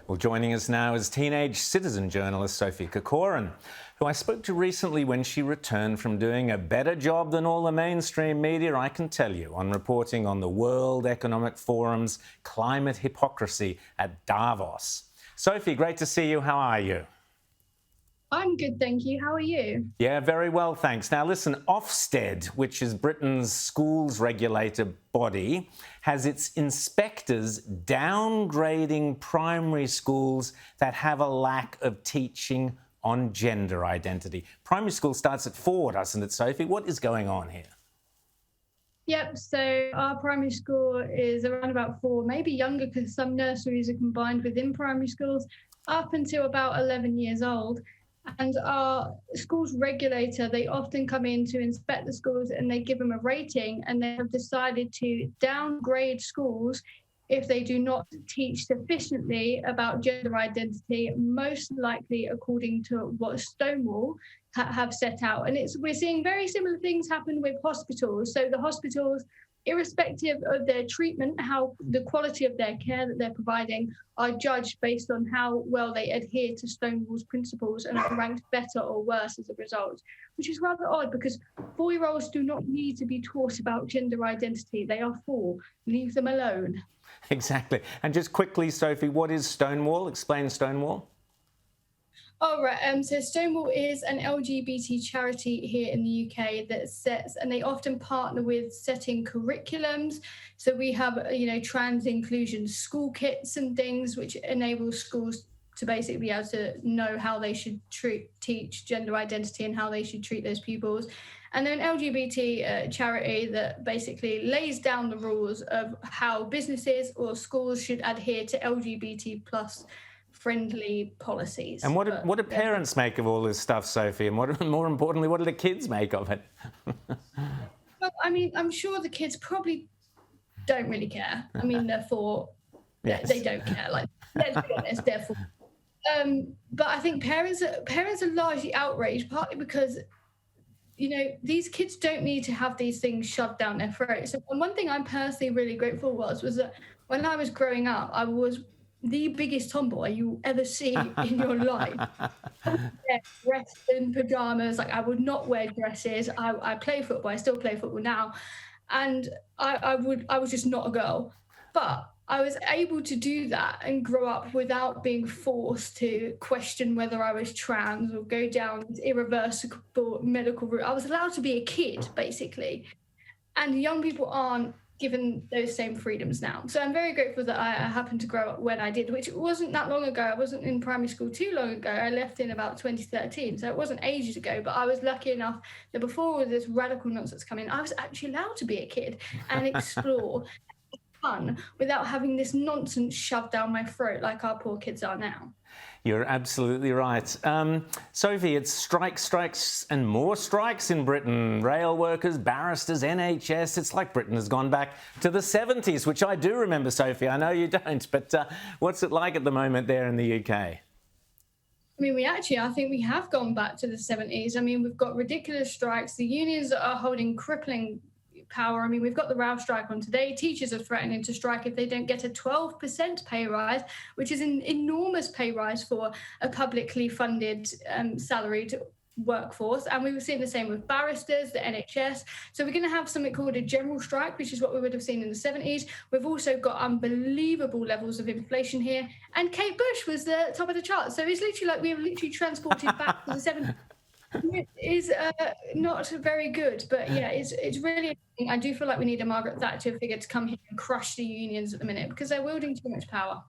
Well, joining us now is teenage citizen journalist Sophie Corcoran, who I spoke to recently when she returned from doing a better job than all the mainstream media, I can tell you, on reporting on the World Economic Forum's climate hypocrisy at Davos. Sophie, great to see you. How are you? I'm good, thank you. How are you? Yeah, very well, thanks. Now, listen, Ofsted, which is Britain's schools regulator body, has its inspectors downgrading primary schools that have a lack of teaching on gender identity. Primary school starts at 4, doesn't it, Sophie? What is going on here? Yep, so our primary school is around about 4, maybe younger because some nurseries are combined within primary schools, up until about 11 years old. And our schools regulator, they often come in to inspect the schools and they give them a rating, and they have decided to downgrade schools if they do not teach sufficiently about gender identity, most likely according to what Stonewall have set out. And we're seeing very similar things happen with hospitals. So the hospitals, irrespective of their treatment, how the quality of their care that they're providing, are judged based on how well they adhere to Stonewall's principles and are ranked better or worse as a result, which is rather odd because 4-year-olds do not need to be taught about gender identity. They are 4. Leave them alone. Exactly. And just quickly, Sophie, what is Stonewall? Explain Stonewall. Oh, right. So Stonewall is an LGBT charity here in the UK that sets, and they often partner with setting curriculums. So we have, trans inclusion school kits and things, which enable schools to basically be able to know how they should teach gender identity and how they should treat those pupils. And then LGBT charity that basically lays down the rules of how businesses or schools should adhere to LGBT plus friendly policies. And what do parents make of all this stuff, Sophie? And more importantly, what do the kids make of it? Well, I mean, I'm sure the kids probably don't really care. I mean, they're 4. Yes. They don't care. Like, let's be honest, they're 4. But I think parents are largely outraged, partly because these kids don't need to have these things shoved down their throats. And one thing I'm personally really grateful was that when I was growing up, I was the biggest tomboy you ever see in your life. I would wear Western pajamas. Like, I would not wear dresses. I play football. I still play football now, and I was just not a girl. But I was able to do that and grow up without being forced to question whether I was trans or go down this irreversible medical route. I was allowed to be a kid, basically, and young people aren't given those same freedoms now. So I'm very grateful that I happened to grow up when I did, which wasn't that long ago. I wasn't in primary school too long ago. I left in about 2013, so it wasn't ages ago, but I was lucky enough that before all this radical nonsense coming in, I was actually allowed to be a kid and explore fun without having this nonsense shoved down my throat like our poor kids are now. You're absolutely right. Sophie, it's strikes and more strikes in Britain. Rail workers, barristers, NHS. It's like Britain has gone back to the 70s, which I do remember, Sophie. I know you don't, but what's it like at the moment there in the UK? I mean, I think we have gone back to the 70s. I mean, we've got ridiculous strikes. The unions are holding crippling power. I mean, we've got the rail strike on today. Teachers are threatening to strike if they don't get a 12% pay rise, which is an enormous pay rise for a publicly funded salaried workforce. And we were seeing the same with barristers, the NHS. So we're going to have something called a general strike, which is what we would have seen in the 70s. We've also got unbelievable levels of inflation here. And Kate Bush was the top of the chart. So it's literally like we were literally transported back to the 70s. It is not very good, but yeah, it's really. I do feel like we need a Margaret Thatcher figure to come here and crush the unions at the minute because they're wielding too much power.